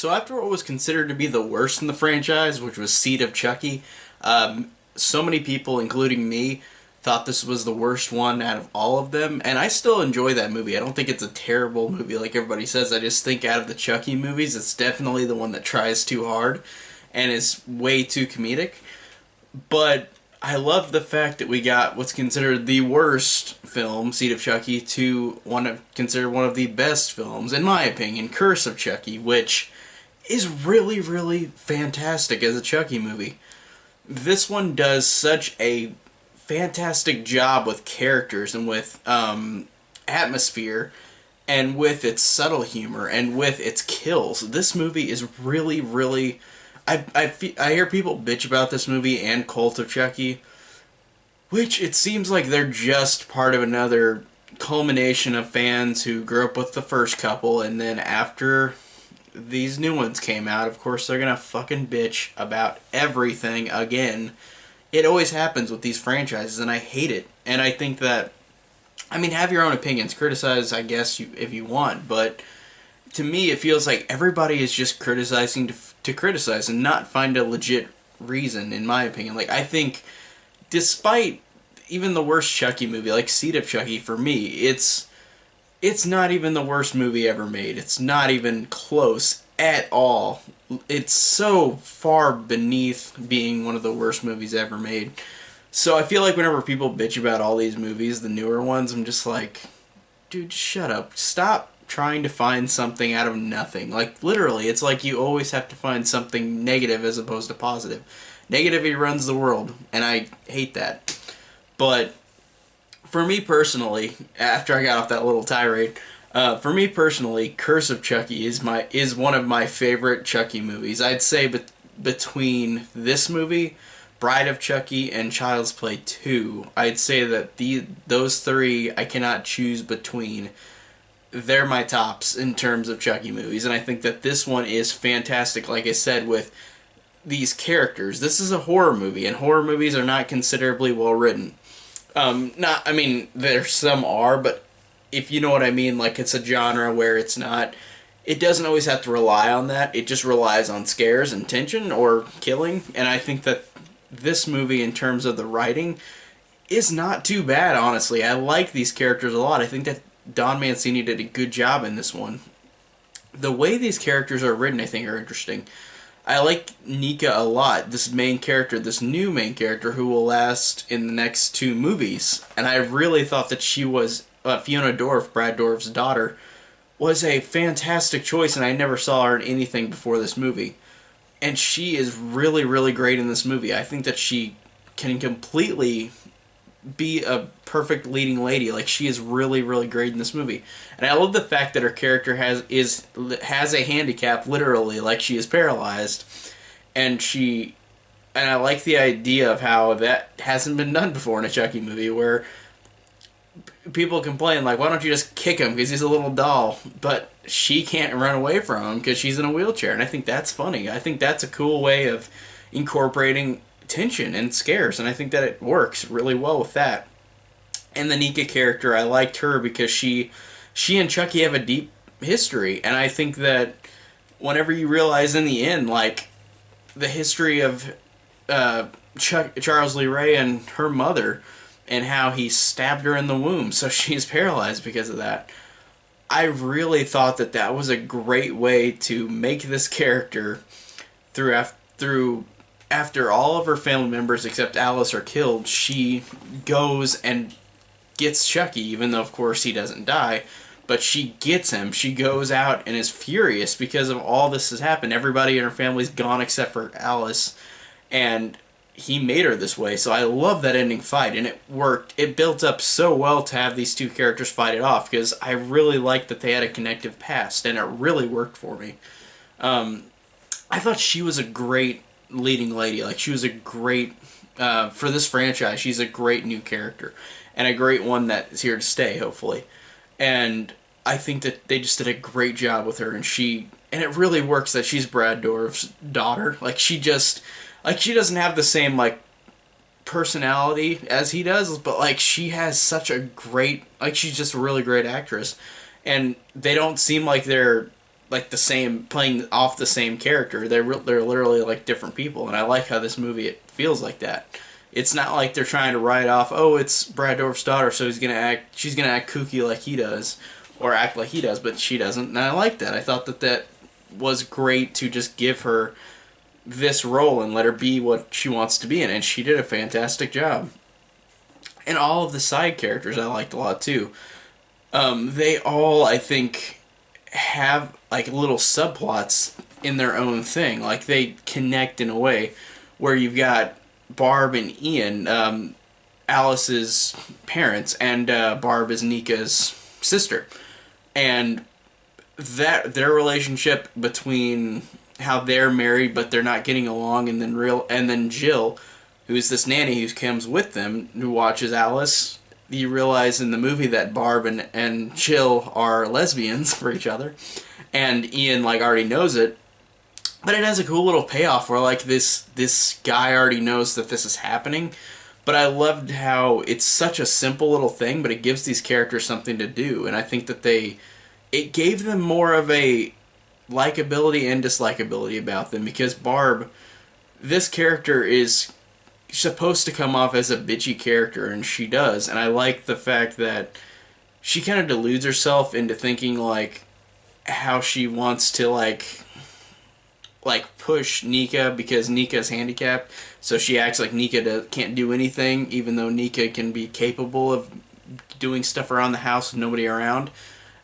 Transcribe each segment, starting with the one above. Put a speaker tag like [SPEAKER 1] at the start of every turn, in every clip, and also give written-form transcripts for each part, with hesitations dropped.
[SPEAKER 1] So after what was considered to be the worst in the franchise, which was Seed of Chucky, so many people, including me, thought this was the worst one out of all of them, and I still enjoy that movie. I don't think it's a terrible movie like everybody says. I just think out of the Chucky movies, it's definitely the one that tries too hard and is way too comedic. But I love the fact that we got what's considered the worst film, Seed of Chucky, to considered one of the best films, in my opinion, Curse of Chucky, which is really, really fantastic as a Chucky movie. This one does such a fantastic job with characters and with atmosphere and with its subtle humor and with its kills. This movie is really, really... I hear people bitch about this movie and Cult of Chucky, which it seems like they're just part of another culmination of fans who grew up with the first couple, and then after these new ones came out, of course they're gonna fucking bitch about everything again. It always happens with these franchises, and I hate it. And I think that, I mean, have your own opinions, criticize, I guess, if you want, but to me it feels like everybody is just criticizing to criticize and not find a legit reason, in my opinion. Like, I think, despite even the worst Chucky movie, like Seed of Chucky, for me, it's not even the worst movie ever made. It's not even close at all. It's so far beneath being one of the worst movies ever made. So I feel like whenever people bitch about all these movies, the newer ones, I'm just like, dude, shut up. Stop trying to find something out of nothing. Like, literally, it's like you always have to find something negative as opposed to positive. Negativity runs the world, and I hate that. But for me personally, after I got off that little tirade, for me personally, Curse of Chucky is one of my favorite Chucky movies. I'd say between this movie, Bride of Chucky, and Child's Play 2, I'd say that those three I cannot choose between. They're my tops in terms of Chucky movies, and I think that this one is fantastic, like I said, with these characters. This is a horror movie, and horror movies are not considerably well written. I mean, there some are, but if you know what I mean, like, it's a genre where it doesn't always have to rely on that. It just relies on scares and tension or killing, and I think that this movie, in terms of the writing, is not too bad, honestly. I like these characters a lot. I think that Don Mancini did a good job in this one. The way these characters are written, I think, are interesting. I like Nika a lot, this main character, this new main character who will last in the next two movies. And I really thought that she was, Fiona Dorff, Brad Dourif's daughter, was a fantastic choice, and I never saw her in anything before this movie. And she is really, really great in this movie. I think that she can completely be a perfect leading lady. Like, she is really, really great in this movie. And I love the fact that her character has a handicap, literally, like she is paralyzed. And I like the idea of how that hasn't been done before in a Chucky movie, where people complain, like, why don't you just kick him because he's a little doll? But she can't run away from him because she's in a wheelchair. And I think that's funny. I think that's a cool way of incorporating tension and scares, and I think that it works really well with that. And the Nika character, I liked her because she and Chucky have a deep history, and I think that whenever you realize in the end, like, the history of Charles Lee Ray and her mother, and how he stabbed her in the womb, so she's paralyzed because of that, I really thought that that was a great way to make this character through after all of her family members except Alice are killed, she goes and gets Chucky, even though, of course, he doesn't die. But she gets him. She goes out and is furious because of all this has happened. Everybody in her family's gone except for Alice. And he made her this way. So I love that ending fight. And it worked. It built up so well to have these two characters fight it off, because I really liked that they had a connective past. And it really worked for me. I thought she was a great leading lady. Like, she was a great, for this franchise, she's a great new character, and a great one that is here to stay, hopefully. And I think that they just did a great job with her, and it really works that she's Brad Dourif's daughter. Like, she doesn't have the same, like, personality as he does, but, like, she has such a great, like, she's just a really great actress, and they don't seem like they're like the same, playing off the same character. They're literally like different people, and I like how this movie it feels like that. It's not like they're trying to write off, oh, it's Brad Dourif's daughter, so she's gonna act kooky like he does, or act like he does, but she doesn't, and I like that. I thought that that was great to just give her this role and let her be what she wants to be in, and she did a fantastic job. And all of the side characters I liked a lot too. They all, I think, have like little subplots in their own thing. Like they connect in a way where you've got Barb and Ian, Alice's parents, and Barb is Nika's sister, and that their relationship between how they're married but they're not getting along, and then Jill, who's this nanny who comes with them who watches Alice. You realize in the movie that Barb and Jill are lesbians for each other, and Ian like already knows it. But it has a cool little payoff where like this guy already knows that this is happening. But I loved how it's such a simple little thing, but it gives these characters something to do, and I think that it gave them more of a likability and dislikability about them, because Barb, this character is supposed to come off as a bitchy character, and she does, and I like the fact that she kind of deludes herself into thinking like how she wants to like push Nika because Nika's handicapped, so she acts like Nika can't do anything, even though Nika can be capable of doing stuff around the house with nobody around.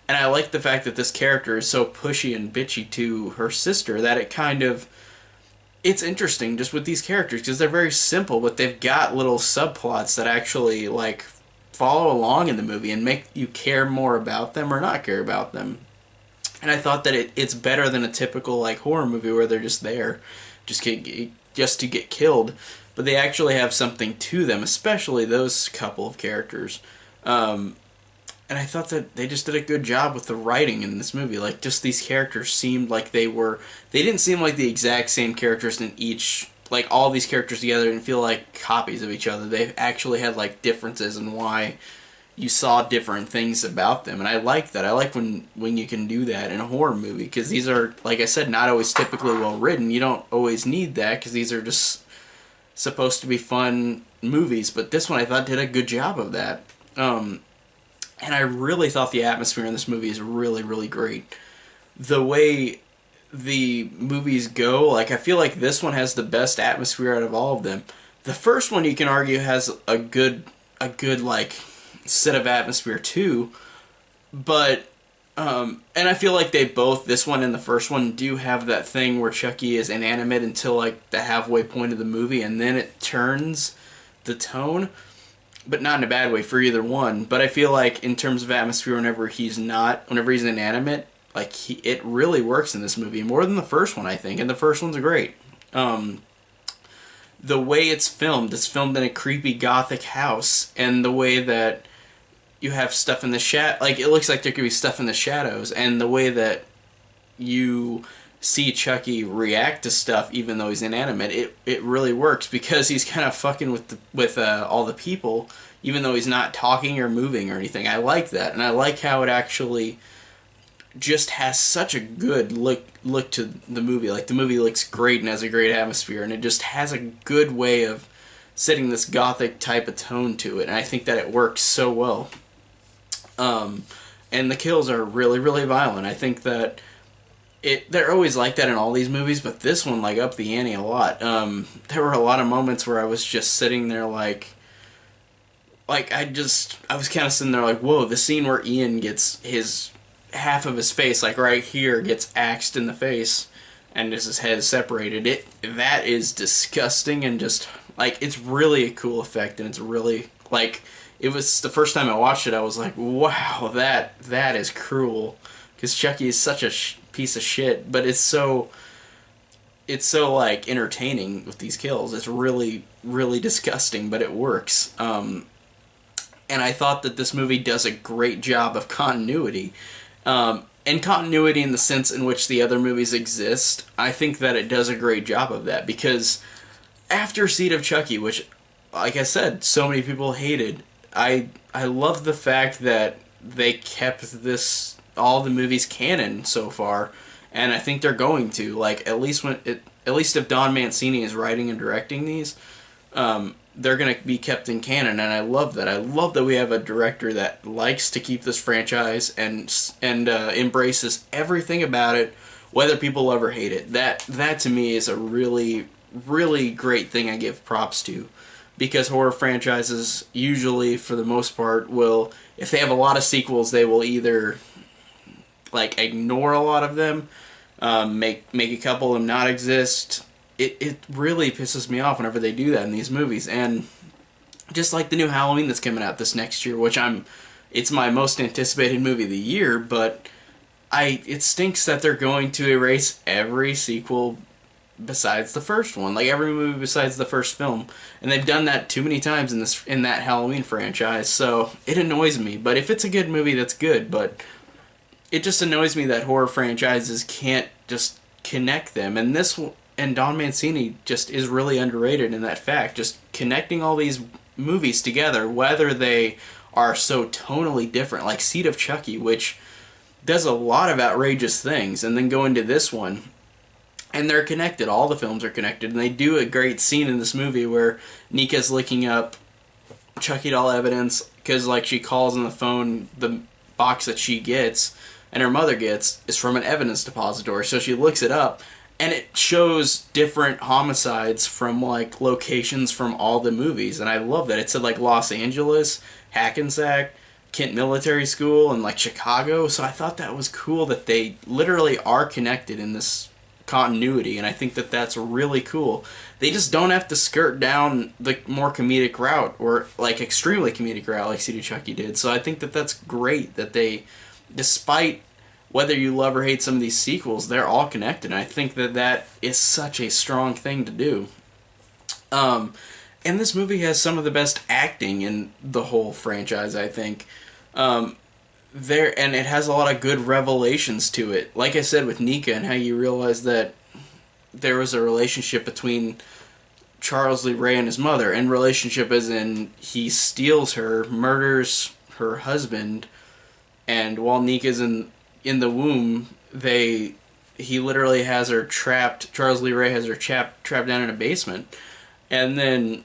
[SPEAKER 1] And I like the fact that this character is so pushy and bitchy to her sister that it's interesting just with these characters because they're very simple, but they've got little subplots that actually like follow along in the movie and make you care more about them or not care about them. And I thought that it's better than a typical like horror movie where they're just there, just to get killed, but they actually have something to them, especially those couple of characters. And I thought that they just did a good job with the writing in this movie. Like, just these characters seemed like they didn't seem like the exact same characters in each, like, all these characters together didn't feel like copies of each other. They actually had, like, differences in why you saw different things about them. And I like that. I like when you can do that in a horror movie, because these are, like I said, not always typically well written. You don't always need that, because these are just supposed to be fun movies. But this one I thought did a good job of that. And I really thought the atmosphere in this movie is really, really great. The way the movies go, like, I feel like this one has the best atmosphere out of all of them. The first one, you can argue, has a good like, set of atmosphere, too. But, and I feel like this one and the first one, do have that thing where Chucky is inanimate until, like, the halfway point of the movie, and then it turns the tone. But not in a bad way for either one. But I feel like in terms of atmosphere, whenever he's inanimate, like it really works in this movie more than the first one, I think. And the first one's great. The way it's filmed in a creepy gothic house, and the way that you have stuff in the like it looks like there could be stuff in the shadows, and the way that you see Chucky react to stuff even though he's inanimate, it really works, because he's kind of fucking with all the people even though he's not talking or moving or anything. I like that, and I like how it actually just has such a good look to the movie. Like, the movie looks great and has a great atmosphere, and it just has a good way of setting this gothic type of tone to it, and I think that it works so well. And the kills are really, really violent. I think that they're always like that in all these movies, but this one, like, upped the ante a lot. There were a lot of moments where I was just sitting there like I was kind of sitting there like, whoa, the scene where Ian gets half of his face, like right here, gets axed in the face, and just his head is separated. That is disgusting, and just, like, it's really a cool effect, and it's really, like, it was the first time I watched it, I was like, wow, that is cruel, because Chucky is such a piece of shit, but it's so like entertaining with these kills. It's really, really disgusting, but it works. And I thought that this movie does a great job of continuity. And continuity in the sense in which the other movies exist. I think that it does a great job of that, because after Seed of Chucky, which, like I said, so many people hated, I love the fact that they kept all the movies canon so far, and I think they're going to. Like, at least if Don Mancini is writing and directing these, they're going to be kept in canon, and I love that. I love that we have a director that likes to keep this franchise and embraces everything about it, whether people love or hate it. That to me is a really, really great thing I give props to, because horror franchises usually, for the most part, will, if they have a lot of sequels, they will either like ignore a lot of them, make a couple of them not exist. It really pisses me off whenever they do that in these movies. And just like the new Halloween that's coming out this next year, which it's my most anticipated movie of the year, but it stinks that they're going to erase every sequel besides the first one, like every movie besides the first film, and they've done that too many times in that Halloween franchise. So it annoys me. But if it's a good movie, that's good. But it just annoys me that horror franchises can't just connect them, and Don Mancini just is really underrated in that fact, just connecting all these movies together, whether they are so tonally different, like Seed of Chucky, which does a lot of outrageous things, and then go into this one, and they're connected. All the films are connected, and they do a great scene in this movie where Nika's looking up Chucky doll evidence, because like she calls on the phone, the box that she gets and her mother gets is from an evidence depository, so she looks it up, and it shows different homicides from like locations from all the movies, and I love that. It said like Los Angeles, Hackensack, Kent Military School, and like Chicago. So I thought that was cool that they literally are connected in this continuity, and I think that that's really cool. They just don't have to skirt down the more comedic route, or like extremely comedic route like City Chucky did. So I think that that's great that they, despite whether you love or hate some of these sequels, they're all connected. And I think that that is such a strong thing to do. And this movie has some of the best acting in the whole franchise, I think. And it has a lot of good revelations to it. Like I said with Nika, and how you realize that there was a relationship between Charles Lee Ray and his mother. And relationship as in he steals her, murders her husband, and while Nika's in the womb, he literally has her trapped. Charles Lee Ray has her trapped down in a basement, and then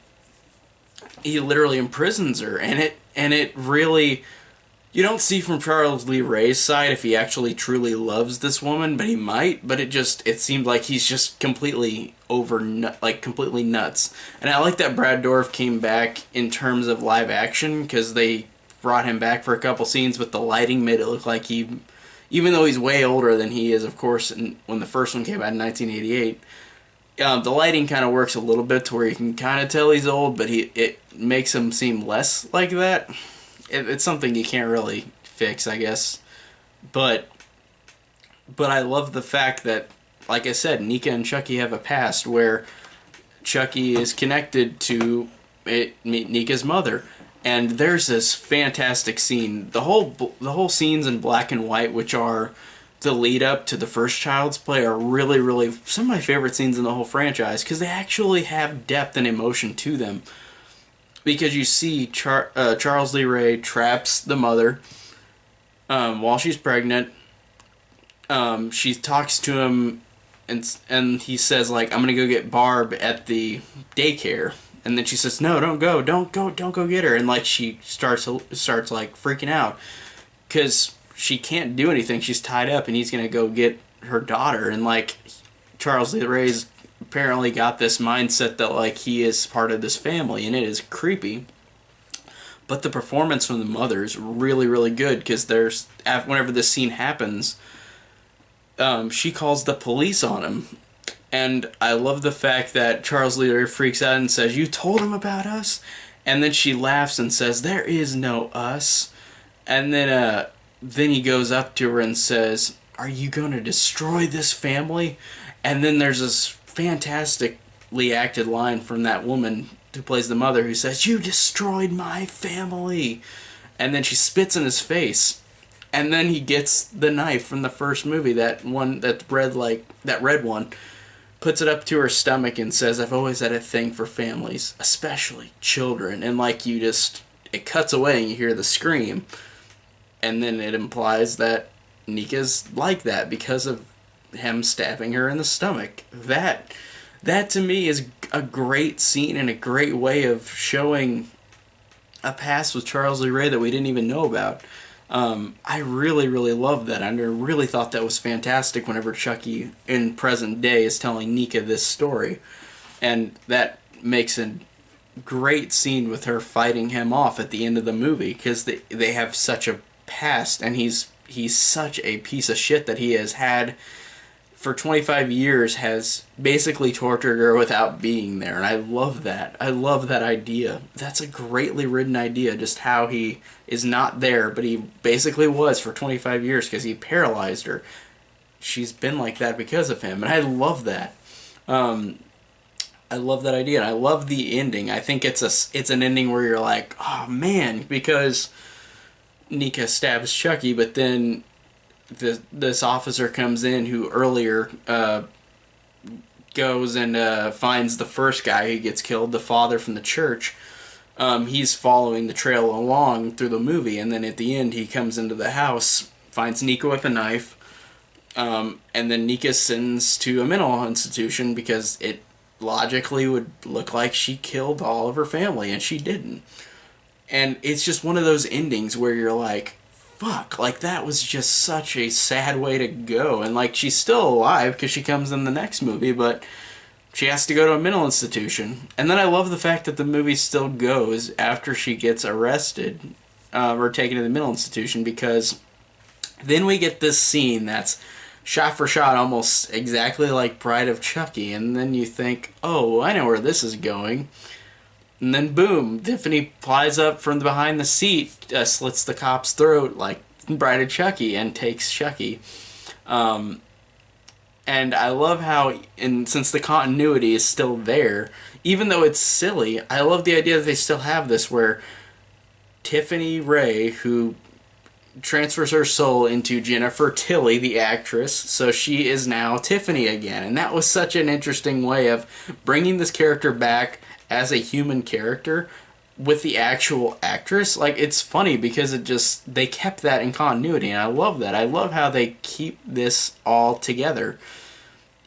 [SPEAKER 1] he literally imprisons her. And it really, you don't see from Charles Lee Ray's side if he actually truly loves this woman, but he might. But it seemed like he's just completely completely nuts. And I like that Brad Dourif came back in terms of live action, because they brought him back for a couple scenes, but the lighting made it look like even though he's way older than he is, of course, when the first one came out in 1988, the lighting kind of works a little bit to where you can kind of tell he's old, but it makes him seem less like that. It's something you can't really fix, I guess. But I love the fact that, like I said, Nika and Chucky have a past where Chucky is connected to Nika's mother. And there's this fantastic scene. The whole scenes in black and white, which are the lead up to the first Child's Play, are really, really some of my favorite scenes in the whole franchise, because they actually have depth and emotion to them. Because you see Charles Lee Ray traps the mother while she's pregnant. She talks to him, and he says, like, I'm gonna go get Barb at the daycare. And then she says, no, don't go get her. And like she starts like freaking out because she can't do anything. She's tied up, and he's gonna go get her daughter. And like Charles Lee Ray's apparently got this mindset that like he is part of this family, and it is creepy. But the performance from the mother is really, really good, because whenever this scene happens, she calls the police on him. And I love the fact that Charles Lee Ray freaks out and says, you told him about us? And then she laughs and says, there is no us. And then he goes up to her and says, are you going to destroy this family? And then there's this fantastically acted line from that woman who plays the mother, who says, you destroyed my family. And then she spits in his face. And then he gets the knife from the first movie, that red one, puts it up to her stomach and says, I've always had a thing for families, especially children. And like it cuts away and you hear the scream. And then it implies that Nika's like that because of him stabbing her in the stomach. That to me is a great scene and a great way of showing a past with Charles Lee Ray that we didn't even know about. I really, really loved that. I really thought that was fantastic whenever Chucky in present day is telling Nika this story. And that makes a great scene with her fighting him off at the end of the movie, because they have such a past, and he's such a piece of shit that he has had for 25 years, has basically tortured her without being there. And I love that. I love that idea. That's a greatly written idea, just how he is not there, but he basically was for 25 years because he paralyzed her. She's been like that because of him, and I love that. I love that idea, and I love the ending. I think it's an ending where you're like, oh man, because Nika stabs Chucky, but then this officer comes in who earlier goes and finds the first guy who gets killed, the father from the church. He's following the trail along through the movie, and then at the end he comes into the house, finds Nika with a knife, and then Nika sends to a mental institution because it logically would look like she killed all of her family, and she didn't. And it's just one of those endings where you're like, fuck, like that was just such a sad way to go. And like, she's still alive because she comes in the next movie, but she has to go to a mental institution. And then I love the fact that the movie still goes after she gets arrested or taken to the mental institution, because then we get this scene that's shot for shot almost exactly like Bride of Chucky, and then you think, oh, I know where this is going. And then boom, Tiffany flies up from behind the seat, slits the cop's throat like Bride of Chucky, and takes Chucky. And I love how, and since the continuity is still there, even though it's silly, I love the idea that they still have this where Tiffany Ray, who transfers her soul into Jennifer Tilly, the actress, so she is now Tiffany again. And that was such an interesting way of bringing this character back as a human character with the actual actress. Like, it's funny because they kept that in continuity, and I love that. I love how they keep this all together,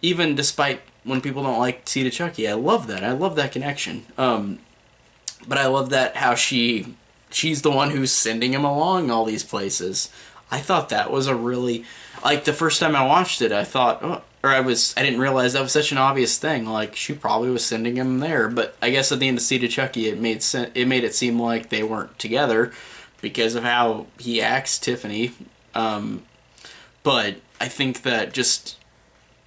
[SPEAKER 1] even despite when people don't like Seed of Chucky. I love that. I love that connection. But I love that how she's the one who's sending him along all these places. I thought that was a really, like, the first time I watched it, I thought, oh, I didn't realize that was such an obvious thing. Like, she probably was sending him there, but I guess at the end of Seed of Chucky, it made it seem like they weren't together because of how he acts Tiffany. But I think that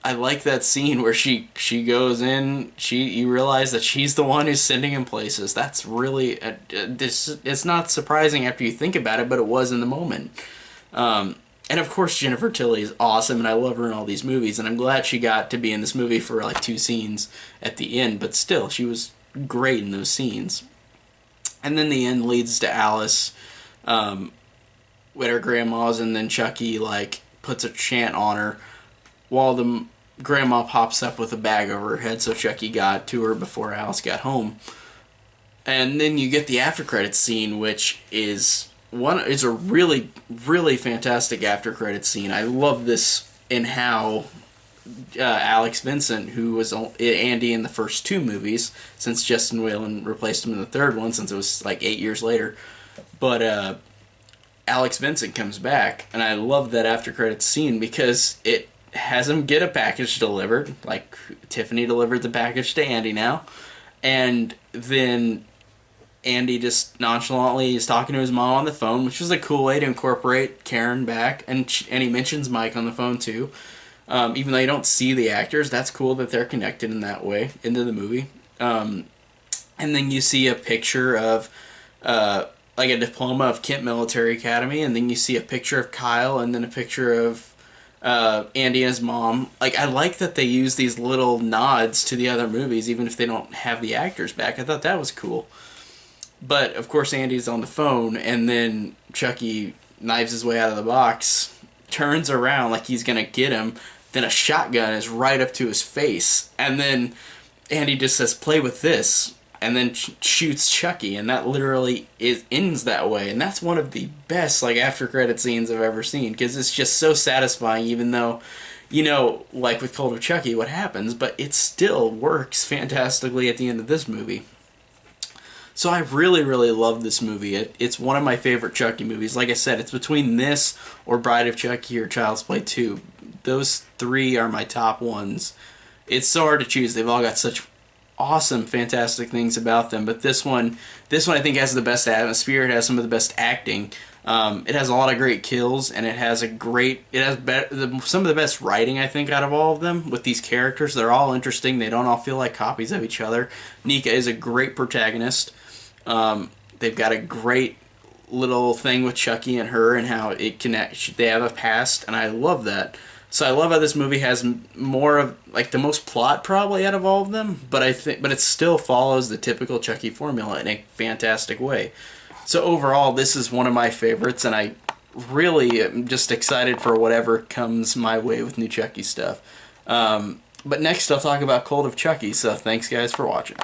[SPEAKER 1] I like that scene where she goes in. You realize that she's the one who's sending him places. That's really it's not surprising after you think about it, but it was in the moment. And of course, Jennifer Tilly is awesome, and I love her in all these movies, and I'm glad she got to be in this movie for like 2 scenes at the end, but still, she was great in those scenes. And then the end leads to Alice with her grandma's, and then Chucky like puts a chant on her while the grandma pops up with a bag over her head, so Chucky got to her before Alice got home. And then you get the after credits scene, which is a really, really fantastic after credits scene. I love this in how Alex Vincent, who was Andy in the first 2 movies, since Justin Whalen replaced him in the 3rd one, since it was like 8 years later. But Alex Vincent comes back, and I love that after credits scene because it has him get a package delivered, like Tiffany delivered the package to Andy now, and then Andy just nonchalantly is talking to his mom on the phone, which was a cool way to incorporate Karen back, and he mentions Mike on the phone too. Even though you don't see the actors, that's cool that they're connected in that way into the movie. And then you see a picture of like a diploma of Kent Military Academy, and then you see a picture of Kyle, and then a picture of Andy and his mom. Like, I like that they use these little nods to the other movies, even if they don't have the actors back. I thought that was cool. But, of course, Andy's on the phone, and then Chucky knives his way out of the box, turns around like he's going to get him, then a shotgun is right up to his face, and then Andy just says, "Play with this," and then shoots Chucky, and that literally ends that way. And that's one of the best, like, after-credit scenes I've ever seen, because it's just so satisfying, even though you know, like with Cult of Chucky, what happens, but it still works fantastically at the end of this movie. So I really, really love this movie. It's one of my favorite Chucky movies. Like I said, it's between this or Bride of Chucky or Child's Play 2. Those three are my top ones. It's so hard to choose. They've all got such awesome, fantastic things about them. But this one I think has the best atmosphere. It has some of the best acting. It has a lot of great kills, and it has some of the best writing I think out of all of them. With these characters, they're all interesting. They don't all feel like copies of each other. Nika is a great protagonist. They've got a great little thing with Chucky and her and how it connects. They have a past, and I love that. So I love how this movie has more of like the most plot probably out of all of them, but it still follows the typical Chucky formula in a fantastic way. So overall, this is one of my favorites, and I really am just excited for whatever comes my way with new Chucky stuff. But next, I'll talk about Cult of Chucky. So thanks guys for watching.